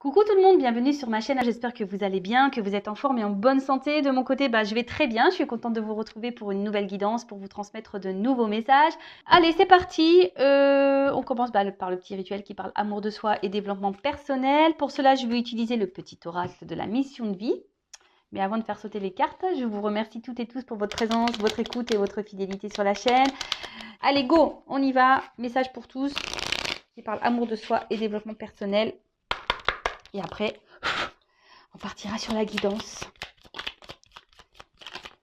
Coucou tout le monde, bienvenue sur ma chaîne. J'espère que vous allez bien, que vous êtes en forme et en bonne santé. De mon côté, je vais très bien. Je suis contente de vous retrouver pour une nouvelle guidance, pour vous transmettre de nouveaux messages. Allez, c'est parti. On commence par le petit rituel qui parle amour de soi et développement personnel. Pour cela, je vais utiliser le petit oracle de la mission de vie. Mais avant de faire sauter les cartes, je vous remercie toutes et tous pour votre présence, votre écoute et votre fidélité sur la chaîne. Allez, go, on y va. Message pour tous qui parle amour de soi et développement personnel. Et après, on partira sur la guidance.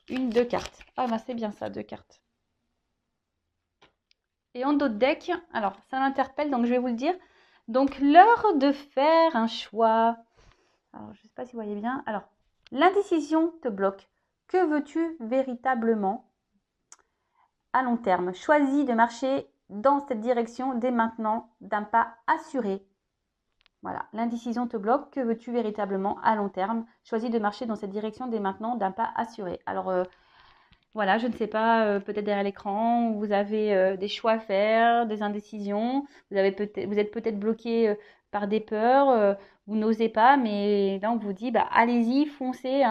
Deux cartes. Ah c'est bien ça, 2 cartes. Et en dos de deck, alors ça m'interpelle, donc je vais vous le dire. Donc l'heure de faire un choix. Alors je ne sais pas si vous voyez bien. Alors, l'indécision te bloque. Que veux-tu véritablement à long terme? Choisis de marcher dans cette direction dès maintenant, d'un pas assuré. Voilà, l'indécision te bloque. Que veux-tu véritablement à long terme? Choisis de marcher dans cette direction dès maintenant, d'un pas assuré. Alors, voilà, je ne sais pas, peut-être derrière l'écran, vous avez des choix à faire, des indécisions. Vous êtes peut-être bloqué par des peurs, vous n'osez pas, mais là, on vous dit, allez-y, foncez,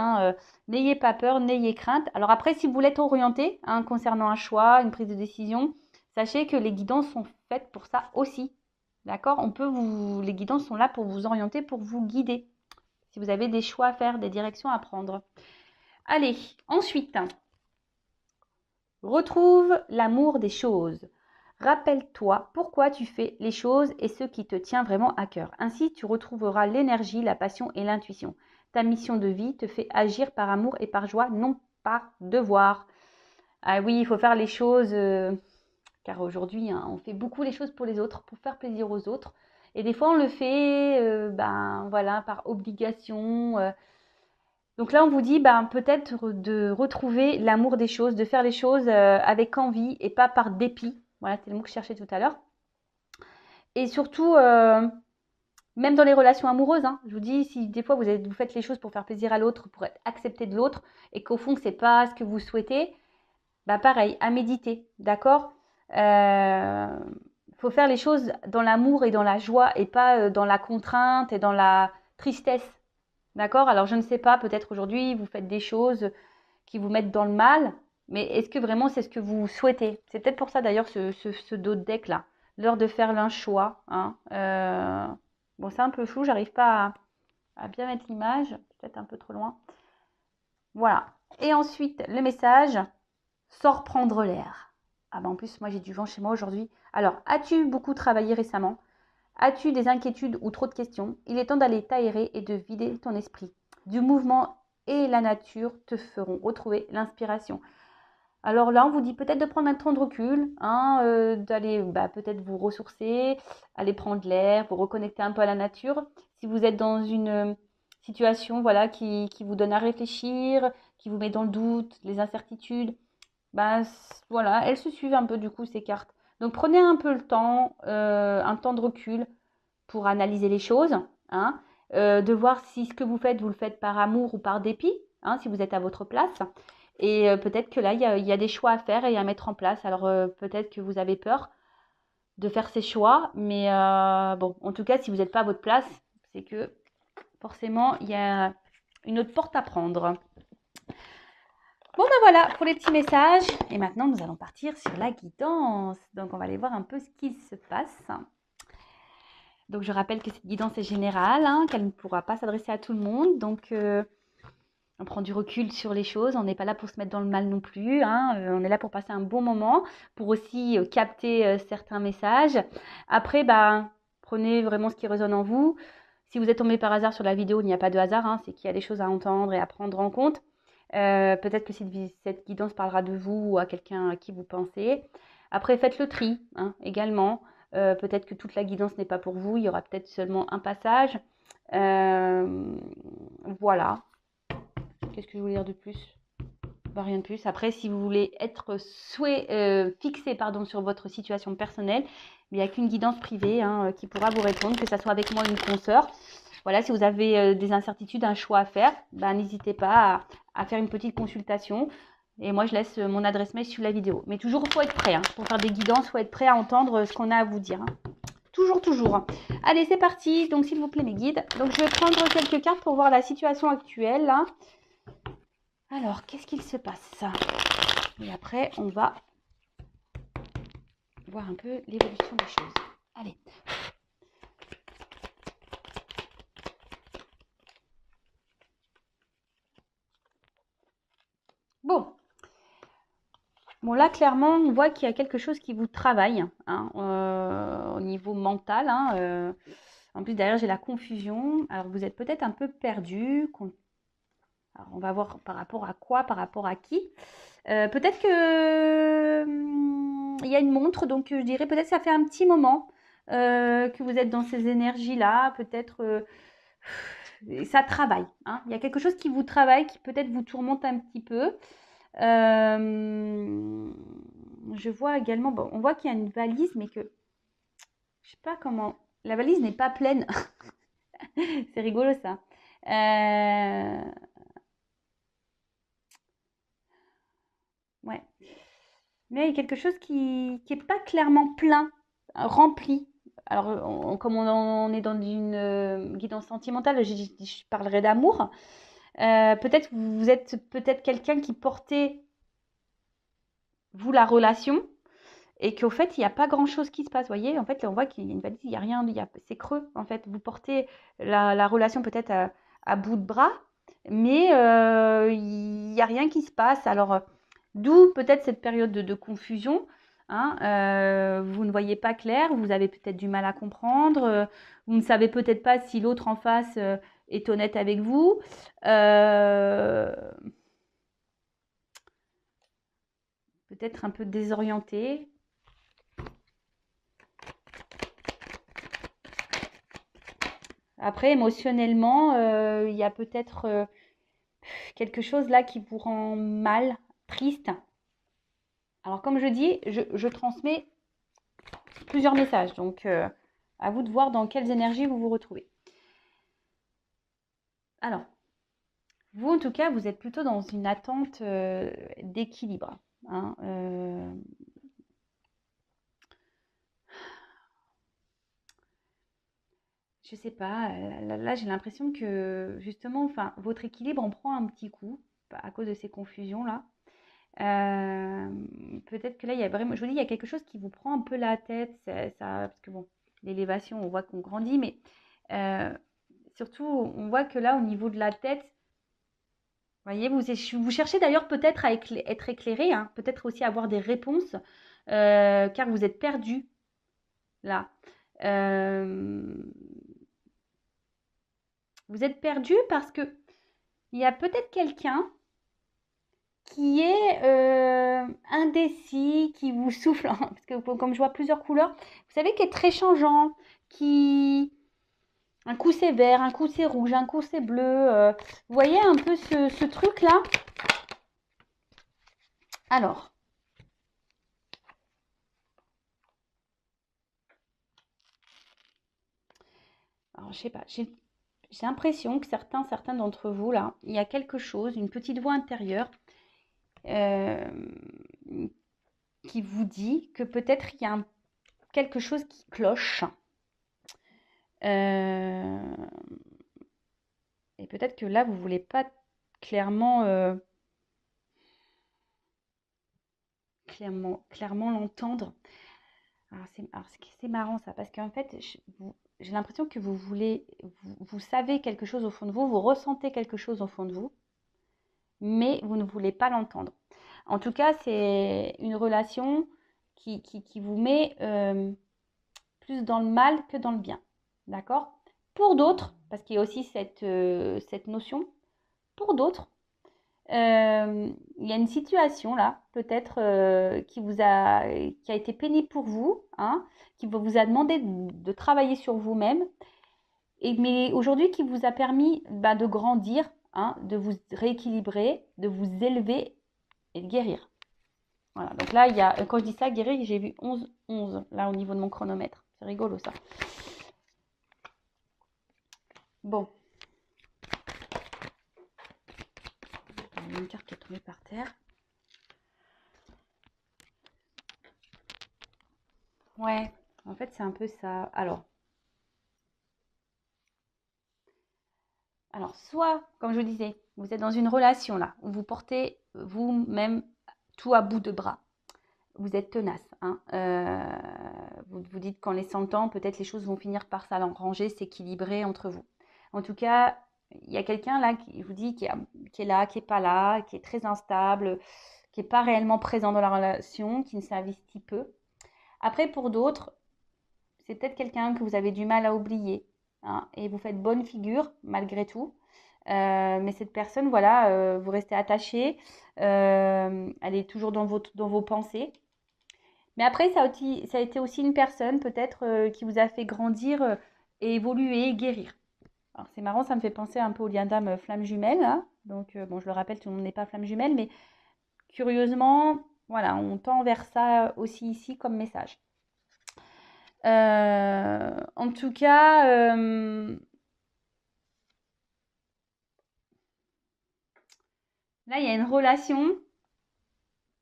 n'ayez pas peur, n'ayez crainte. Alors après, si vous voulez être orienté concernant un choix, une prise de décision, sachez que les guidances sont faites pour ça aussi. D'accord? Les guidances sont là pour vous orienter, pour vous guider. Si vous avez des choix à faire, des directions à prendre. Allez, ensuite, retrouve l'amour des choses. Rappelle-toi pourquoi tu fais les choses et ce qui te tient vraiment à cœur. Ainsi, tu retrouveras l'énergie, la passion et l'intuition. Ta mission de vie te fait agir par amour et par joie, non par devoir. Ah oui, il faut faire les choses, car aujourd'hui, on fait beaucoup les choses pour les autres, pour faire plaisir aux autres. Et des fois, on le fait voilà, par obligation. Donc là, on vous dit peut-être de retrouver l'amour des choses, de faire les choses avec envie et pas par dépit. Voilà, c'est le mot que je cherchais tout à l'heure. Et surtout, même dans les relations amoureuses, je vous dis, si des fois vous faites les choses pour faire plaisir à l'autre, pour être accepté de l'autre, et qu'au fond, ce n'est pas ce que vous souhaitez, pareil, à méditer, d'accord? Faut faire les choses dans l'amour et dans la joie et pas dans la contrainte et dans la tristesse. D'accord? Alors, je ne sais pas, peut-être aujourd'hui, vous faites des choses qui vous mettent dans le mal, mais est-ce que vraiment c'est ce que vous souhaitez? C'est peut-être pour ça d'ailleurs ce dos de deck-là. L'heure de faire l'un choix. Bon, c'est un peu flou, j'arrive pas à bien mettre l'image, peut-être un peu trop loin. Voilà. Et ensuite, le message, sors prendre l'air. En plus, moi j'ai du vent chez moi aujourd'hui. Alors, as-tu beaucoup travaillé récemment? As-tu des inquiétudes ou trop de questions? Il est temps d'aller t'aérer et de vider ton esprit. Du mouvement et la nature te feront retrouver l'inspiration. Alors là, on vous dit peut-être de prendre un temps de recul, d'aller peut-être vous ressourcer, aller prendre l'air, vous reconnecter un peu à la nature. Si vous êtes dans une situation qui vous donne à réfléchir, qui vous met dans le doute, les incertitudes, voilà, elles se suivent un peu du coup ces cartes. Donc prenez un peu le temps, un temps de recul pour analyser les choses, de voir si ce que vous le faites par amour ou par dépit, si vous êtes à votre place. Et peut-être que là, il y a des choix à faire et à mettre en place. Alors peut-être que vous avez peur de faire ces choix, mais bon, en tout cas, si vous n'êtes pas à votre place, c'est que forcément, il y a une autre porte à prendre. Bon voilà pour les petits messages. Et maintenant, nous allons partir sur la guidance. Donc, on va aller voir un peu ce qui se passe. Donc, je rappelle que cette guidance est générale, qu'elle ne pourra pas s'adresser à tout le monde. Donc, on prend du recul sur les choses. On n'est pas là pour se mettre dans le mal non plus. On est là pour passer un bon moment, pour aussi capter certains messages. Après, prenez vraiment ce qui résonne en vous. Si vous êtes tombé par hasard sur la vidéo, il n'y a pas de hasard. C'est qu'il y a des choses à entendre et à prendre en compte. Peut-être que cette guidance parlera de vous ou à quelqu'un à qui vous pensez. Après, faites le tri également. Peut-être que toute la guidance n'est pas pour vous. Il y aura peut-être seulement un passage. Voilà. Qu'est-ce que je voulais dire de plus? Rien de plus. Après, si vous voulez être fixé sur votre situation personnelle, il n'y a qu'une guidance privée qui pourra vous répondre, que ce soit avec moi ou une consoeur. Voilà, si vous avez des incertitudes, un choix à faire, n'hésitez pas à faire une petite consultation. Et moi, je laisse mon adresse mail sous la vidéo. Mais toujours, il faut être prêt. Pour faire des guidances, il faut être prêt à entendre ce qu'on a à vous dire. Toujours, toujours. Allez, c'est parti. Donc, s'il vous plaît, mes guides. Donc, je vais prendre quelques cartes pour voir la situation actuelle. Là. Alors, qu'est-ce qu'il se passe? Et après, on va voir un peu l'évolution des choses. Allez. Bon. Bon, là, clairement, on voit qu'il y a quelque chose qui vous travaille hein, au niveau mental. Hein, en plus, derrière, j'ai la confusion. Alors, vous êtes peut-être un peu perdu. Alors, on va voir par rapport à quoi, par rapport à qui. Peut-être que il y a une montre, donc je dirais peut-être que ça fait un petit moment que vous êtes dans ces énergies-là. Peut-être ça travaille. Hein. Il y a quelque chose qui vous travaille, qui peut-être vous tourmente un petit peu. Je vois également, bon, on voit qu'il y a une valise, mais que je sais pas comment. La valise n'est pas pleine. C'est rigolo ça. Ouais. Mais il y a quelque chose qui n'est pas clairement plein, rempli. Alors, comme on est dans une guidance sentimentale, je parlerai d'amour. Peut-être vous êtes peut-être quelqu'un qui portait, vous, la relation, et qu'au fait, il n'y a pas grand-chose qui se passe. Vous voyez, en fait, là, on voit qu'il y a une valise, il n'y a rien, c'est creux. En fait, vous portez la relation peut-être à bout de bras, mais il n'y a rien qui se passe. Alors, d'où peut-être cette période de confusion. Hein, vous ne voyez pas clair, vous avez peut-être du mal à comprendre, vous ne savez peut-être pas si l'autre en face est honnête avec vous. Peut-être un peu désorienté. Après, émotionnellement, il y a peut-être quelque chose là qui vous rend mal, triste. Alors, comme je dis, je transmets plusieurs messages. Donc, à vous de voir dans quelles énergies vous vous retrouvez. Alors, vous, en tout cas, vous êtes plutôt dans une attente d'équilibre. Hein, je sais pas, là j'ai l'impression que justement, enfin, votre équilibre en prend un petit coup à cause de ces confusions-là. Peut-être que là, il y a vraiment, je vous dis, il y a quelque chose qui vous prend un peu la tête, parce que bon, l'élévation, on voit qu'on grandit, mais surtout, on voit que là, au niveau de la tête, vous voyez, vous cherchez d'ailleurs peut-être à être éclairé, hein, peut-être aussi avoir des réponses, car vous êtes perdu là. Euh, vous êtes perdu parce que il y a peut-être quelqu'un qui est indécis, qui vous souffle, parce que comme je vois plusieurs couleurs, vous savez, qui est très changeant, qui... Un coup c'est vert, un coup c'est rouge, un coup c'est bleu. Vous voyez un peu ce truc-là? Alors, je sais pas, j'ai l'impression que certains d'entre vous, là, il y a quelque chose, une petite voix intérieure euh, qui vous dit que peut-être il y a quelque chose qui cloche. Euh, et peut-être que là, vous voulez pas clairement, clairement l'entendre. C'est marrant ça, parce qu'en fait, j'ai l'impression que vous voulez, vous savez quelque chose au fond de vous, vous ressentez quelque chose au fond de vous, mais vous ne voulez pas l'entendre. En tout cas, c'est une relation qui vous met plus dans le mal que dans le bien. D'accord? Pour d'autres, parce qu'il y a aussi cette notion, pour d'autres, il y a une situation là, peut-être qui a été pénible pour vous, hein, qui vous a demandé de travailler sur vous-même, mais aujourd'hui qui vous a permis de grandir, hein, de vous rééquilibrer, de vous élever et de guérir. Voilà, donc là, quand je dis ça, guérir, j'ai vu 11 là au niveau de mon chronomètre. C'est rigolo ça. Bon. Il y a une carte qui est tombée par terre. Ouais, En fait, c'est un peu ça. Alors, soit, comme je vous disais, vous êtes dans une relation là, où vous portez vous-même tout à bout de bras. Vous êtes tenace. Hein. Vous vous dites qu'en laissant le temps, peut-être les choses vont finir par s'arranger, s'équilibrer entre vous. En tout cas, il y a quelqu'un là qui je vous dit qui est là, qui est pas là, qui est très instable, qui n'est pas réellement présent dans la relation, qui ne s'investit peu. Après, pour d'autres, c'est peut-être quelqu'un que vous avez du mal à oublier. Hein, et vous faites bonne figure malgré tout. Mais cette personne, voilà, vous restez attaché. Elle est toujours dans vos pensées. Mais après, ça a été aussi une personne peut-être qui vous a fait grandir et évoluer, guérir. Alors c'est marrant, ça me fait penser un peu au lien d'âme flamme jumelle. Hein. Donc bon, je le rappelle, tout le monde n'est pas flamme jumelle, mais curieusement, voilà, on tend vers ça aussi ici comme message. En tout cas, là, il y a une relation,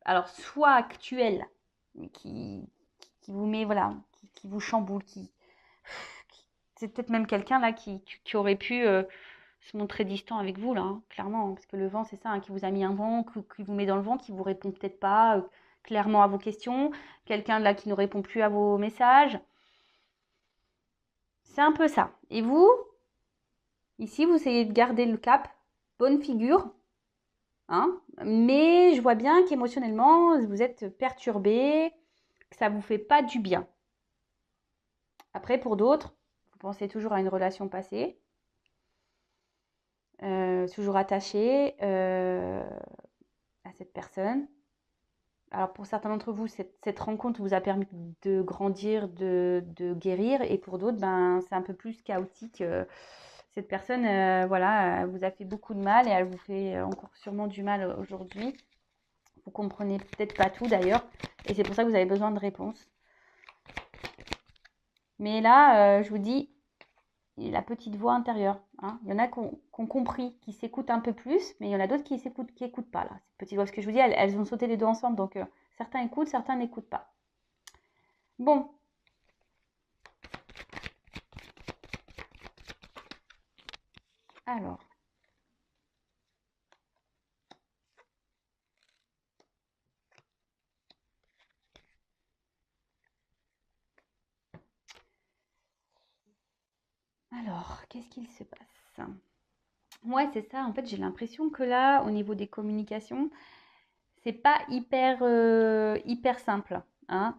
alors soit actuelle, mais qui vous met, voilà, qui vous chamboule, c'est peut-être même quelqu'un là qui aurait pu se montrer distant avec vous, là, hein, clairement, hein, parce que le vent, c'est ça, hein, qui vous a mis un vent, qui vous met dans le vent, qui vous répond peut-être pas clairement à vos questions, quelqu'un là qui ne répond plus à vos messages. C'est un peu ça. Et vous, ici, vous essayez de garder le cap, bonne figure, hein, mais je vois bien qu'émotionnellement, vous êtes perturbé, que ça ne vous fait pas du bien. Après, pour d'autres, vous pensez toujours à une relation passée, toujours attaché à cette personne. Alors pour certains d'entre vous, cette rencontre vous a permis de grandir, de guérir, et pour d'autres, ben, c'est un peu plus chaotique. Cette personne, voilà, elle vous a fait beaucoup de mal et elle vous fait encore sûrement du mal aujourd'hui. Vous comprenez peut-être pas tout d'ailleurs, et c'est pour ça que vous avez besoin de réponses. Mais là, je vous dis, la petite voix intérieure. Hein. Il y en a qui ont compris, qui s'écoutent un peu plus, mais il y en a d'autres qui écoutent pas. Là. Cette petite voix, ce que je vous dis, elles ont sauté les deux ensemble, donc certains écoutent, certains n'écoutent pas. Bon. Alors. Qu'est-ce qu'il se passe? Ouais, c'est ça. En fait, j'ai l'impression que là, au niveau des communications, c'est pas hyper simple. Hein.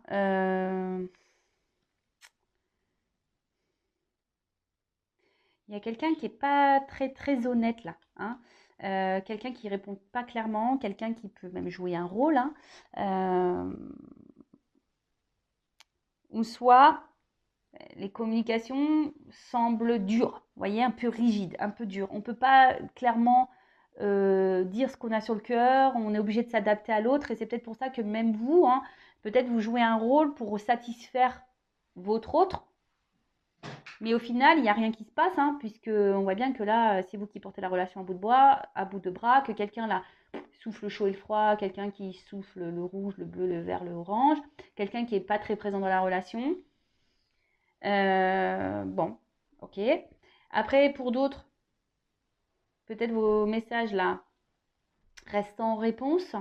Il y a quelqu'un qui est pas très honnête là. Hein. Quelqu'un qui répond pas clairement, quelqu'un qui peut même jouer un rôle. Hein. Ou soit les communications semblent dures, vous voyez, un peu rigides, un peu dures. On ne peut pas clairement dire ce qu'on a sur le cœur, on est obligé de s'adapter à l'autre, et c'est peut-être pour ça que même vous, hein, peut-être vous jouez un rôle pour satisfaire votre autre, mais au final, il n'y a rien qui se passe, hein, puisque on voit bien que là, c'est vous qui portez la relation à bout de bras, que quelqu'un là souffle le chaud et le froid, quelqu'un qui souffle le rouge, le bleu, le vert, le orange, quelqu'un qui n'est pas très présent dans la relation. Bon, ok. Après, pour d'autres, peut-être vos messages là restent en réponse,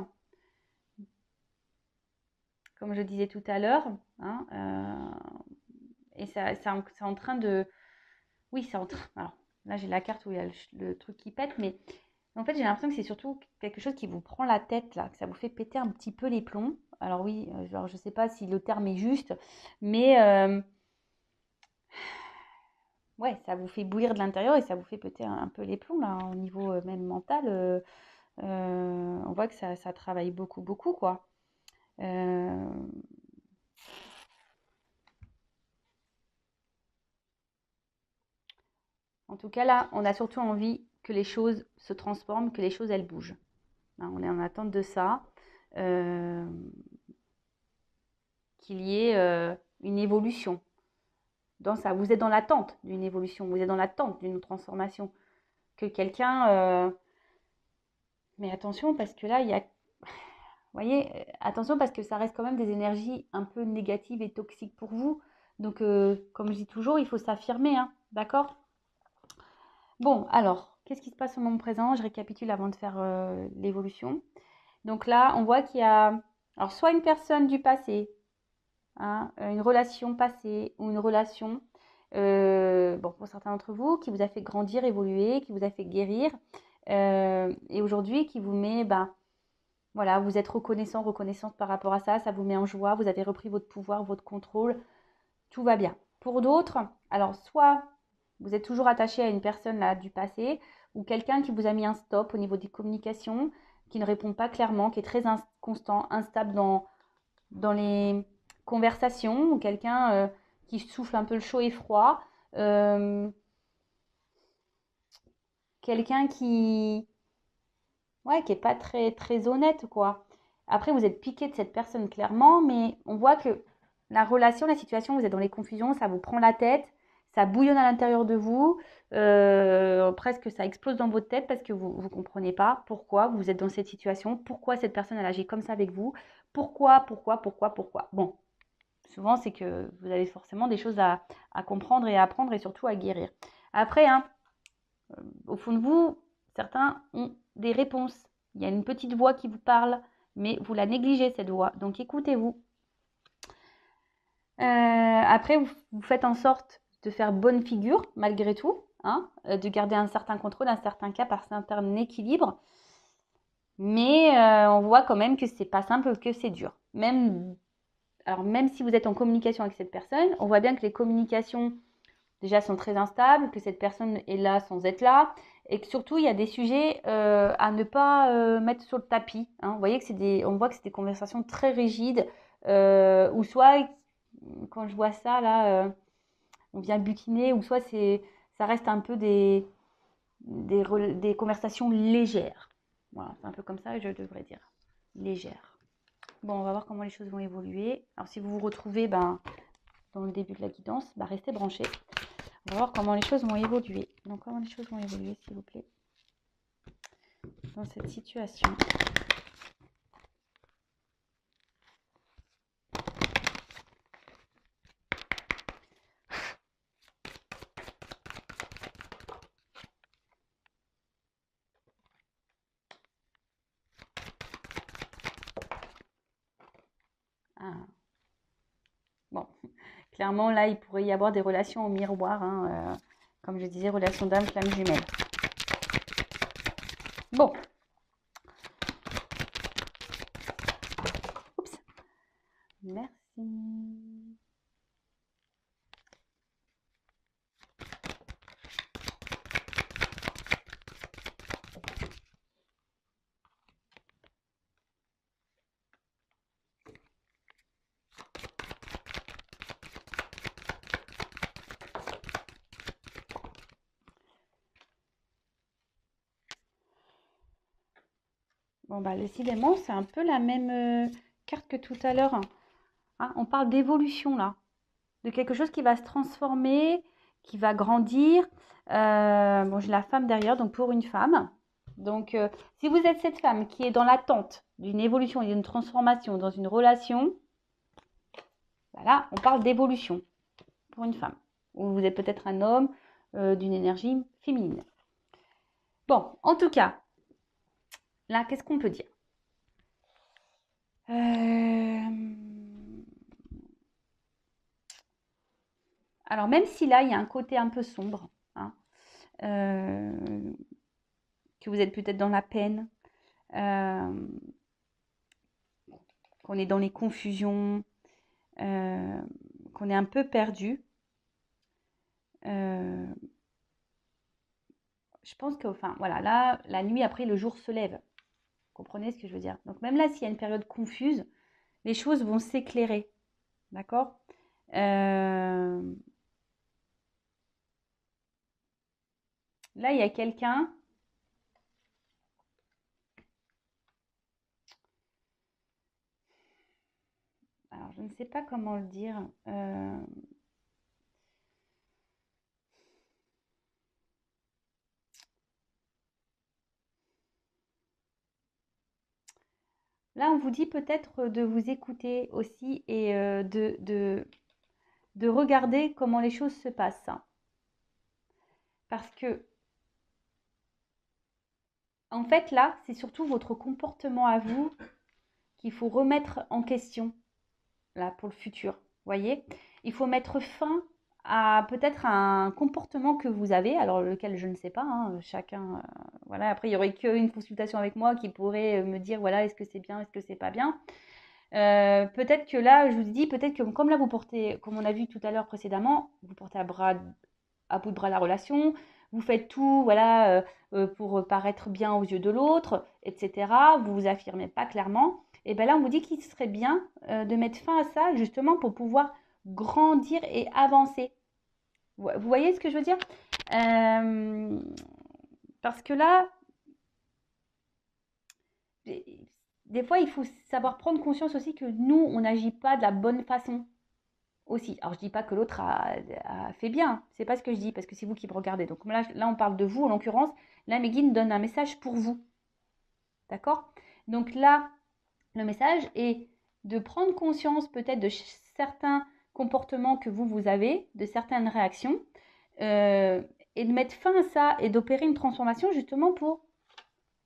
comme je disais tout à l'heure. Hein, et c'est en train de... Oui, c'est en train... Alors, là, j'ai la carte où il y a le truc qui pète, mais en fait, j'ai l'impression que c'est surtout quelque chose qui vous prend la tête, là, que ça vous fait péter un petit peu les plombs. Alors oui, genre, je ne sais pas si le terme est juste, mais ouais, ça vous fait bouillir de l'intérieur et ça vous fait péter un peu les plombs, là, au niveau même mental. On voit que ça travaille beaucoup, quoi. Euh, En tout cas, là, on a surtout envie que les choses se transforment, que les choses, elles bougent. Hein, on est en attente de ça. Euh, Qu'il y ait une évolution dans ça. Vous êtes dans l'attente d'une évolution, vous êtes dans l'attente d'une transformation. Que quelqu'un... Mais attention, parce que là, il y a... Vous voyez, attention parce que ça reste quand même des énergies un peu négatives et toxiques pour vous. Donc, comme je dis toujours, il faut s'affirmer, hein, d'accord? Bon, alors, qu'est-ce qui se passe au moment présent? Je récapitule avant de faire l'évolution. Donc là, on voit qu'il y a alors soit une personne du passé, hein, une relation passée ou une relation, bon, pour certains d'entre vous, qui vous a fait grandir, évoluer, qui vous a fait guérir, et aujourd'hui qui vous met, ben, voilà, vous êtes reconnaissant, reconnaissante par rapport à ça, ça vous met en joie, vous avez repris votre pouvoir, votre contrôle, tout va bien. Pour d'autres, alors soit vous êtes toujours attaché à une personne là du passé ou quelqu'un qui vous a mis un stop au niveau des communications, qui ne répond pas clairement, qui est très inconstant, instable dans les conversations, ou quelqu'un qui souffle un peu le chaud et froid, euh, quelqu'un ouais, qui est pas très très honnête quoi. Après, vous êtes piqué de cette personne clairement, mais on voit que la relation, la situation, vous êtes dans les confusions, ça vous prend la tête, ça bouillonne à l'intérieur de vous, presque ça explose dans votre tête parce que vous ne comprenez pas pourquoi vous êtes dans cette situation, pourquoi cette personne elle agit comme ça avec vous, pourquoi. Bon, souvent c'est que vous avez forcément des choses à comprendre et à apprendre et surtout à guérir. Après, hein, au fond de vous, certains ont des réponses. Il y a une petite voix qui vous parle, mais vous la négligez cette voix. Donc écoutez-vous. Après, vous faites en sorte de faire bonne figure malgré tout, hein, de garder un certain contrôle, un certain cap, un certain équilibre. Mais on voit quand même que c'est pas simple, que c'est dur. Alors même si vous êtes en communication avec cette personne, on voit bien que les communications déjà sont très instables, que cette personne est là sans être là, et que surtout il y a des sujets à ne pas mettre sur le tapis, hein. Vous voyez que on voit que c'est des conversations très rigides, ou soit quand je vois ça là, on vient butiner, ou soit ça reste un peu des conversations légères. Voilà, c'est un peu comme ça que je devrais dire, légères. Bon, on va voir comment les choses vont évoluer. Alors si vous vous retrouvez dans le début de la guidance, restez branchés. On va voir comment les choses vont évoluer. Donc, comment les choses vont évoluer, s'il vous plaît, dans cette situation. Ah. Bon, clairement, là, il pourrait y avoir des relations au miroir, hein, comme je disais, relations d'âme, flamme jumelle. Bon. Oups. Merci. Bon, décidément, c'est un peu la même carte que tout à l'heure, hein. On parle d'évolution, là. De quelque chose qui va se transformer, qui va grandir. Bon, j'ai la femme derrière, donc pour une femme. Donc, si vous êtes cette femme qui est dans l'attente d'une évolution et d'une transformation dans une relation, là, on parle d'évolution pour une femme. Ou vous êtes peut-être un homme d'une énergie féminine. Bon, en tout cas, là, qu'est-ce qu'on peut dire? Alors, même si là, il y a un côté un peu sombre, hein, que vous êtes peut-être dans la peine, qu'on est dans les confusions, qu'on est un peu perdu, je pense que, enfin, voilà, là, la nuit après, le jour se lève. Vous comprenez ce que je veux dire? Donc, même là, s'il y a une période confuse, les choses vont s'éclairer. D'accord? Là, il y a quelqu'un. Alors, je ne sais pas comment le dire. Là, on vous dit peut-être de vous écouter aussi et de regarder comment les choses se passent. Parce que, en fait, là, c'est surtout votre comportement à vous qu'il faut remettre en question, là, pour le futur. Voyez, il faut mettre fin à peut-être un comportement que vous avez, alors lequel je ne sais pas, hein, chacun, voilà, après il n'y aurait qu'une consultation avec moi qui pourrait me dire, voilà, est-ce que c'est bien, est-ce que c'est pas bien. Peut-être que là, je vous dis, peut-être que comme là vous portez, comme on a vu tout à l'heure précédemment, vous portez à bout de bras la relation, vous faites tout, voilà, pour paraître bien aux yeux de l'autre, etc. Vous vous affirmez pas clairement. Et bien là, on vous dit qu'il serait bien de mettre fin à ça, justement, pour pouvoir grandir et avancer. Vous voyez ce que je veux dire? Parce que là, des fois, il faut savoir prendre conscience aussi que nous, on n'agit pas de la bonne façon aussi. Alors, je dis pas que l'autre a fait bien, c'est pas ce que je dis, parce que c'est vous qui me regardez. Donc là, on parle de vous, en l'occurrence. Là, Meguine donne un message pour vous. D'accord? Donc là, le message est de prendre conscience peut-être de certains comportements que vous avez, de certaines réactions, et de mettre fin à ça et d'opérer une transformation justement pour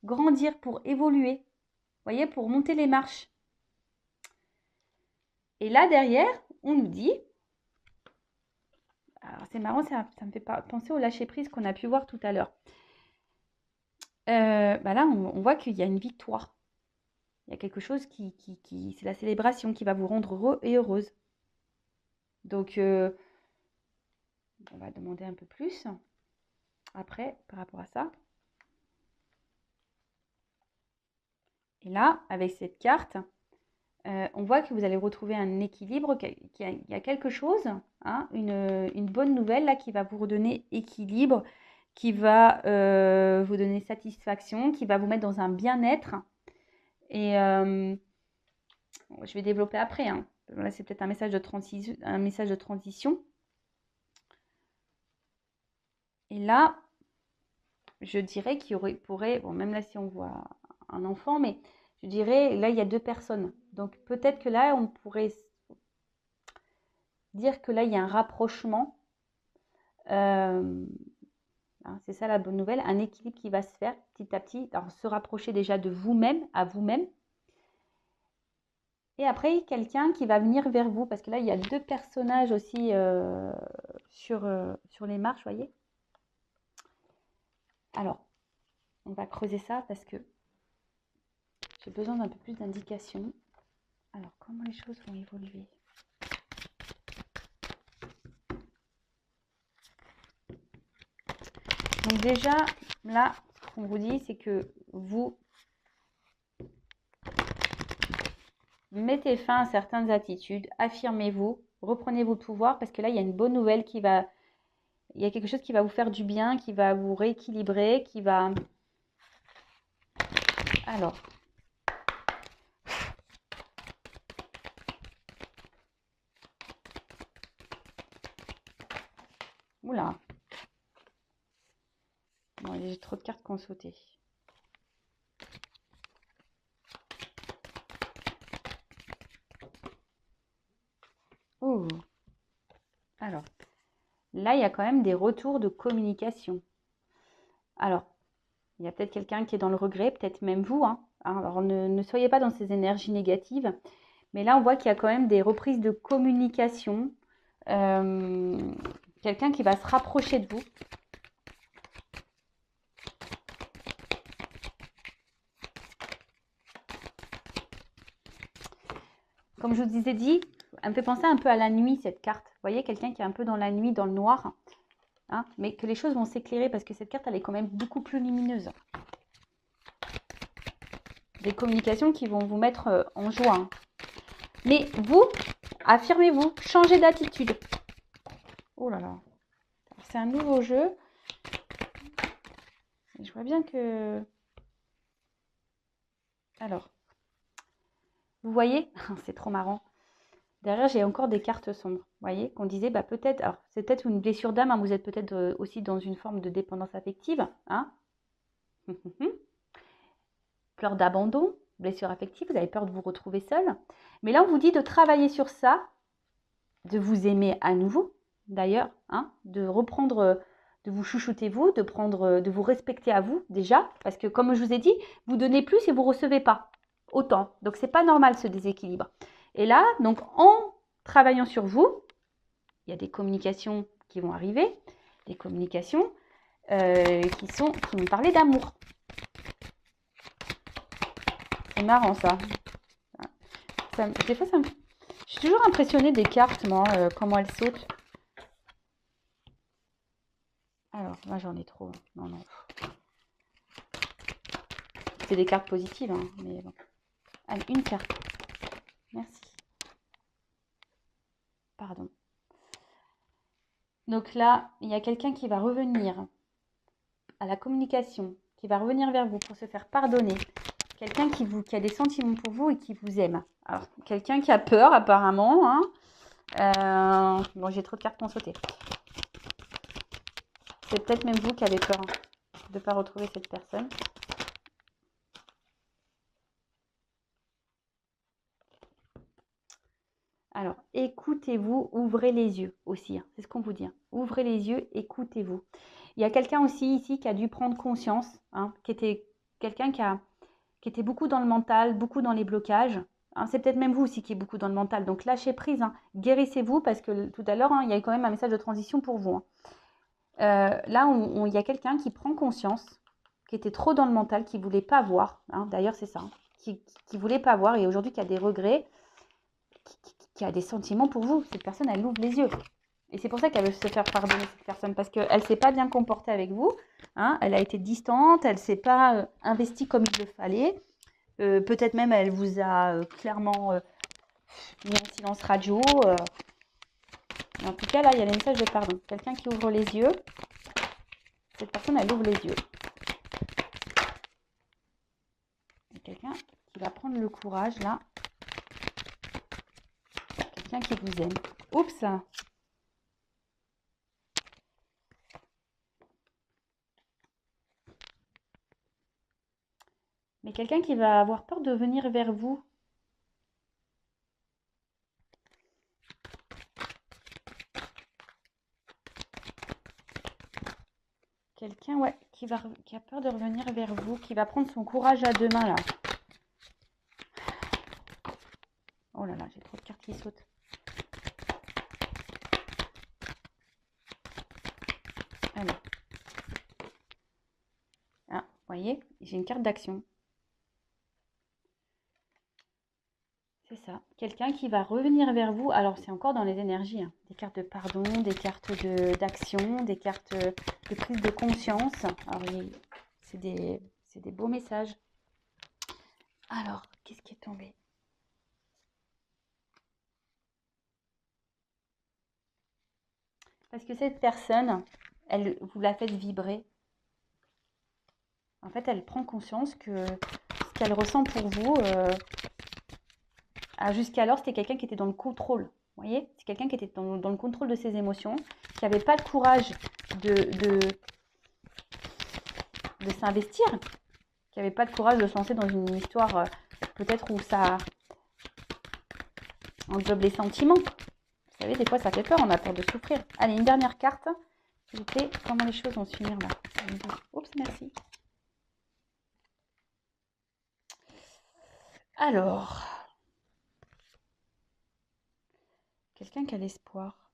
grandir, pour évoluer, vous voyez, pour monter les marches. Et là, derrière, on nous dit, alors c'est marrant, ça me fait penser au lâcher-prise qu'on a pu voir tout à l'heure. Bah là, on voit qu'il y a une victoire. Il y a quelque chose c'est la célébration qui va vous rendre heureux et heureuse. Donc, on va demander un peu plus après par rapport à ça. Et là, avec cette carte, on voit que vous allez retrouver un équilibre, qu'il y a quelque chose, hein, une bonne nouvelle là qui va vous redonner équilibre, qui va vous donner satisfaction, qui va vous mettre dans un bien-être. Et je vais développer après. Hein. Là, c'est peut-être un message de transition. Et là, je dirais qu'il pourrait, bon, même là si on voit un enfant, mais je dirais, là, il y a deux personnes. Donc peut-être que là, on pourrait dire que là, il y a un rapprochement. C'est ça la bonne nouvelle, un équilibre qui va se faire petit à petit. Alors, se rapprocher déjà de vous-même, à vous-même. Et après, quelqu'un qui va venir vers vous. Parce que là, il y a deux personnages aussi sur les marches, vous voyez. Alors, on va creuser ça parce que j'ai besoin d'un peu plus d'indications. Alors, comment les choses vont évoluer? Donc déjà, là, ce qu'on vous dit, c'est que vous mettez fin à certaines attitudes, affirmez-vous, reprenez vos pouvoirs, parce que là, il y a une bonne nouvelle il y a quelque chose qui va vous faire du bien, qui va vous rééquilibrer, qui va... Alors... Oula. Bon, j'ai trop de cartes qui ont sauté. Oh. Alors, là, il y a quand même des retours de communication. Alors, il y a peut-être quelqu'un qui est dans le regret, peut-être même vous. Hein. Alors, ne soyez pas dans ces énergies négatives. Mais là, on voit qu'il y a quand même des reprises de communication. Quelqu'un qui va se rapprocher de vous. Comme je vous ai dit, elle me fait penser un peu à la nuit, cette carte. Vous voyez, quelqu'un qui est un peu dans la nuit, dans le noir. Hein, mais que les choses vont s'éclairer parce que cette carte, elle est quand même beaucoup plus lumineuse. Des communications qui vont vous mettre en joie. Hein. Mais vous, affirmez-vous, changez d'attitude. Oh là là. C'est un nouveau jeu. Je vois bien que... Alors, vous voyez, c'est trop marrant. Derrière, j'ai encore des cartes sombres. Vous voyez, qu'on disait, bah peut-être, alors c'est peut-être une blessure d'âme, hein, vous êtes peut-être aussi dans une forme de dépendance affective. Hein. Peur d'abandon, blessure affective, vous avez peur de vous retrouver seul. Mais là, on vous dit de travailler sur ça, de vous aimer à nouveau, d'ailleurs, hein, de reprendre, de vous chouchouter vous, de vous respecter à vous déjà, parce que comme je vous ai dit, vous donnez plus et vous recevez pas autant. Donc c'est pas normal ce déséquilibre. Et là, donc en travaillant sur vous, il y a des communications qui vont arriver, des communications qui vont parler d'amour. C'est marrant ça. Des fois, je suis toujours impressionnée des cartes, moi, comment elles sautent. Alors, moi j'en ai trop. Non, non. C'est des cartes positives, hein, mais bon. Allez, une carte. Merci. Pardon. Donc là, il y a quelqu'un qui va revenir à la communication, qui va revenir vers vous pour se faire pardonner. Quelqu'un qui a des sentiments pour vous et qui vous aime. Alors, quelqu'un qui a peur apparemment. Hein. Bon, j'ai trop de cartes qui ont sauté. C'est peut-être même vous qui avez peur de ne pas retrouver cette personne. Alors, écoutez-vous, ouvrez les yeux aussi. Hein, c'est ce qu'on vous dit. Hein. Ouvrez les yeux, écoutez-vous. Il y a quelqu'un aussi ici qui a dû prendre conscience, hein, qui était quelqu'un qui était beaucoup dans le mental, beaucoup dans les blocages. Hein, c'est peut-être même vous aussi qui êtes beaucoup dans le mental. Donc, lâchez prise, hein, guérissez-vous parce que tout à l'heure, hein, il y a quand même un message de transition pour vous. Hein. Là, il y a quelqu'un qui prend conscience, qui était trop dans le mental, qui ne voulait pas voir. Hein, d'ailleurs, c'est ça. Hein, qui ne voulait pas voir et aujourd'hui qui a des regrets, qui a des sentiments pour vous. Cette personne, elle ouvre les yeux. Et c'est pour ça qu'elle veut se faire pardonner, cette personne, parce qu'elle ne s'est pas bien comportée avec vous. Hein, elle a été distante, elle ne s'est pas investie comme il le fallait. Peut-être même, elle vous a clairement mis en silence radio. En tout cas, là, il y a le message de pardon. Quelqu'un qui ouvre les yeux. Cette personne, elle ouvre les yeux. Quelqu'un qui va prendre le courage, là. Quelqu'un qui vous aime. Oups! Mais quelqu'un qui va avoir peur de venir vers vous. Quelqu'un, ouais, qui a peur de revenir vers vous, qui va prendre son courage à deux mains, là. Oh là là, j'ai trop de cartes qui sautent. Allez. Ah, vous voyez, j'ai une carte d'action. C'est ça. Quelqu'un qui va revenir vers vous. Alors, c'est encore dans les énergies. Hein. Des cartes de pardon, des cartes d'action, des cartes de prise de conscience. Alors, c'est des beaux messages. Alors, qu'est-ce qui est tombé? Parce que cette personne, vous la faites vibrer. En fait, elle prend conscience que ce qu'elle ressent pour vous, jusqu'alors, c'était quelqu'un qui était dans le contrôle. Vous voyez? C'est quelqu'un qui était dans le contrôle de ses émotions, qui n'avait pas le courage de s'investir, qui n'avait pas le courage de se lancer dans une histoire peut-être où ça englobe les sentiments. Vous savez, des fois, ça fait peur, on a peur de souffrir. Allez, une dernière carte. S'il vous plaît, comment les choses vont se finir là? Oups, merci. Alors, quelqu'un qui a l'espoir.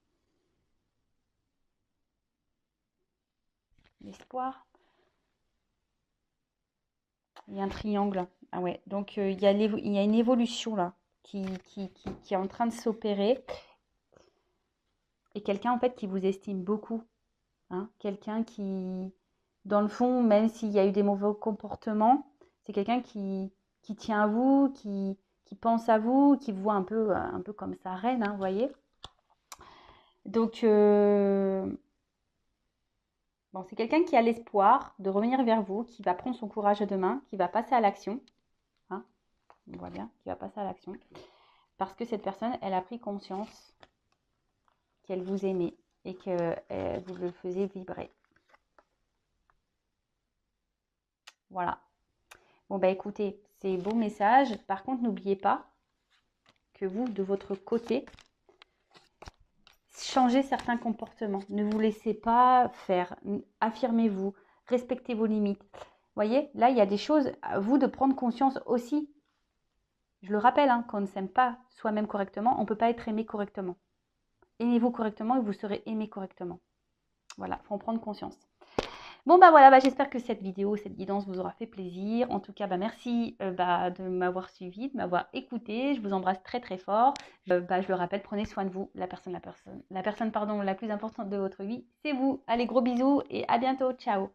L'espoir. Il y a un triangle. Ah ouais, donc il y a une évolution là qui est en train de s'opérer. Et quelqu'un en fait qui vous estime beaucoup. Hein, quelqu'un qui, dans le fond, même s'il y a eu des mauvais comportements, c'est quelqu'un qui tient à vous, qui pense à vous, qui vous voit un peu comme sa reine, hein, vous voyez. Donc, bon, c'est quelqu'un qui a l'espoir de revenir vers vous, qui va prendre son courage à deux mains, qui va passer à l'action. Hein, on voit bien, qui va passer à l'action. Parce que cette personne, elle a pris conscience qu'elle vous aimait et que vous le faisiez vibrer. Voilà. Bon, bah écoutez, c'est beau message. Par contre, n'oubliez pas que vous, de votre côté, changez certains comportements. Ne vous laissez pas faire. Affirmez-vous. Respectez vos limites. Vous voyez, là, il y a des choses à vous de prendre conscience aussi. Je le rappelle, hein, quand on ne s'aime pas soi-même correctement, on ne peut pas être aimé correctement. Aimez-vous correctement et vous serez aimé correctement. Voilà, il faut en prendre conscience. Bon, bah voilà, j'espère que cette vidéo, cette guidance vous aura fait plaisir. En tout cas, merci de m'avoir suivi, de m'avoir écouté. Je vous embrasse très très fort. Je le rappelle, prenez soin de vous. La personne la plus importante de votre vie, c'est vous. Allez, gros bisous et à bientôt. Ciao.